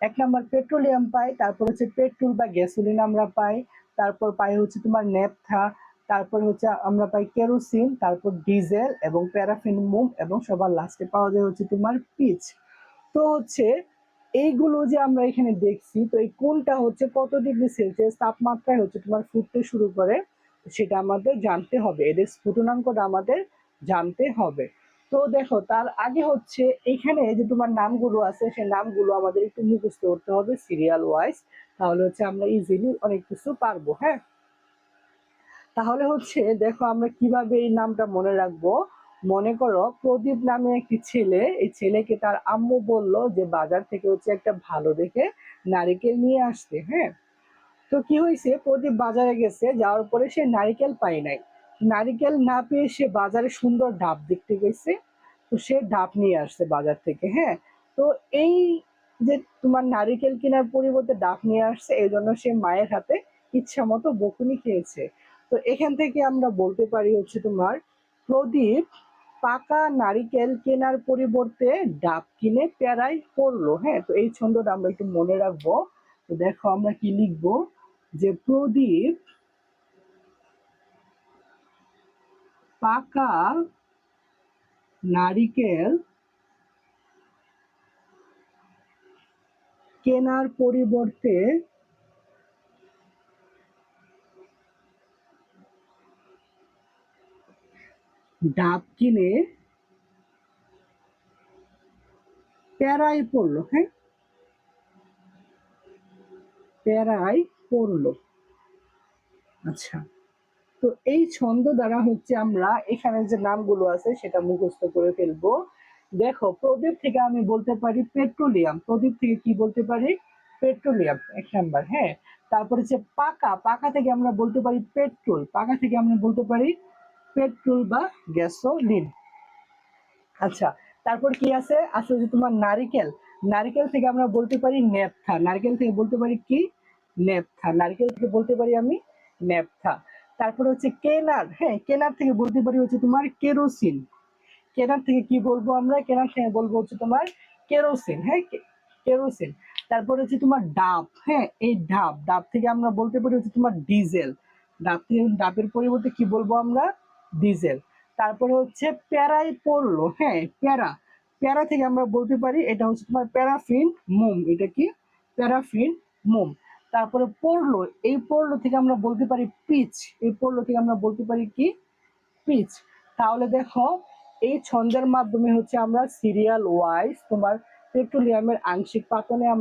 এক number petroleum পাই, তারপর হচ্ছে পেট্রোল বা গ্যাসোলিন আমরা পাই, তারপর পাই হচ্ছে তোমার নেপথা, তারপর হচ্ছে আমরা পাই কেরোসিন, তারপর ডিজেল এবং প্যারাফিন মোম, এবং সবার লাস্টে পাওয়া যায় হচ্ছে তোমার পিচ। তো হচ্ছে এইগুলো যে আমরা এখানে দেখছি, তো এই কোনটা হচ্ছে কত ডিগ্রি সেলসিয়াস তাপমাত্রায় হচ্ছে তোমার ফুটতে শুরু করে, সেটা আমাদের জানতে হবে, এদের স্ফুটনাঙ্কটা আমাদের জানতে হবে। তো দেখো, তার আগে হচ্ছে এখানে যে তোমার নামগুলো আছে, সেই নামগুলো আমাদের একটু মুখস্থ করতে হবে সিরিয়াল ওয়াইজ, তাহলে হচ্ছে আমরা ইজিলি অনেক কিছু পারবো। হ্যাঁ, তাহলে হচ্ছে দেখো আমরা কিভাবে এই নামটা মনে রাখবো। মনে করো প্রদীপ নামে একটি ছেলে, এই ছেলেকে তার আম্মু বলল যে বাজার থেকে হচ্ছে একটা ভালো দেখে নারিকেল নিয়ে আসতে। হ্যাঁ, তো কি হয়েছে, প্রদীপ বাজারে গেছে, যাওয়ার পরে সে নারিকেল পায় নাই। নারিকেল না পেয়ে সে বাজারে সুন্দর ডাব দেখতে গেছে, তো সে ডাব নিয়ে আসছে বাজার থেকে। হ্যাঁ, তো এই যে তোমার নারিকেল কেনার পরিবর্তে ডাব নিয়ে আসছে, এই জন্য সে মায়ের হাতে ইচ্ছা মতো বকুনি খেয়েছে। তো এখান থেকে আমরা বলতে পারি হচ্ছে তোমার প্রদীপ পাকা নারিকেল কেনার পরিবর্তে ডাব কিনে পেয়ারায় পড়লো। হ্যাঁ, তো এই ছন্দটা আমরা একটু মনে রাখবো। তো দেখো আমরা কি লিখবো, যে প্রদীপ পাকা নারিকেল কেনার পরিবর্তে ডাব কিনে পেয়ারায় পড়লো। হ্যাঁ, পেয়ারায় পড়লো। আচ্ছা, তো এই ছন্দ দ্বারা হচ্ছে আমরা এখানে যে নামগুলো আছে সেটা মুখস্থ করে ফেলবো। দেখো, প্রদীপ থেকে আমি বলতে পারি পেট্রোলিয়াম, প্রদীপ থেকে কি বলতে পারি, পেট্রোলিয়াম এক নাম্বার। হ্যাঁ, তারপর হচ্ছে পাকা, পাকা থেকে আমরা বলতে পারি পেট্রোল, পাকা থেকে আমরা বলতে পারি পেট্রোল বা গ্যাসোলিন। আচ্ছা, তারপর কি আছে, আসলে যে তোমার নারিকেল, নারিকেল থেকে আমরা বলতে পারি নেপথা, নারকেল থেকে বলতে পারি কি, নেপথা, নারকেল থেকে বলতে পারি আমি নেপথা। তারপর হচ্ছে কেনার, হ্যাঁ কেনার থেকে বলতে পারি হচ্ছে তোমার কেরোসিন, কেনার থেকে কি বলবো আমরা, কেনার থেকে বলবো হচ্ছে তোমার কেরোসিন। হ্যাঁ, কেরোসিন। তারপর হচ্ছে তোমার ডাব, হ্যাঁ এই ডাব, ডাব থেকে আমরা বলতে পারি হচ্ছে তোমার ডিজেল, ডাব থেকে ডাবের পরিবর্তে কি বলবো আমরা, ডিজেল। তারপরে হচ্ছে প্যারায় পড়লো, হ্যাঁ প্যারা, প্যারা থেকে আমরা বলতে পারি এটা হচ্ছে তোমার প্যারাফিন মোম, এটা কি, প্যারাফিন মোম। তারপরে পড়লো, এই পড়লো থেকে আমরা বলতে পারি পিচ, এই পড়লো থেকে আমরা বলতে পারি কি, পিচ। তাহলে দেখো, এই ছন্দের মাধ্যমে হচ্ছে আমরা সিরিয়াল ওয়াইজ তোমার পেট্রোলিয়ামের আংশিক পাতনে আমরা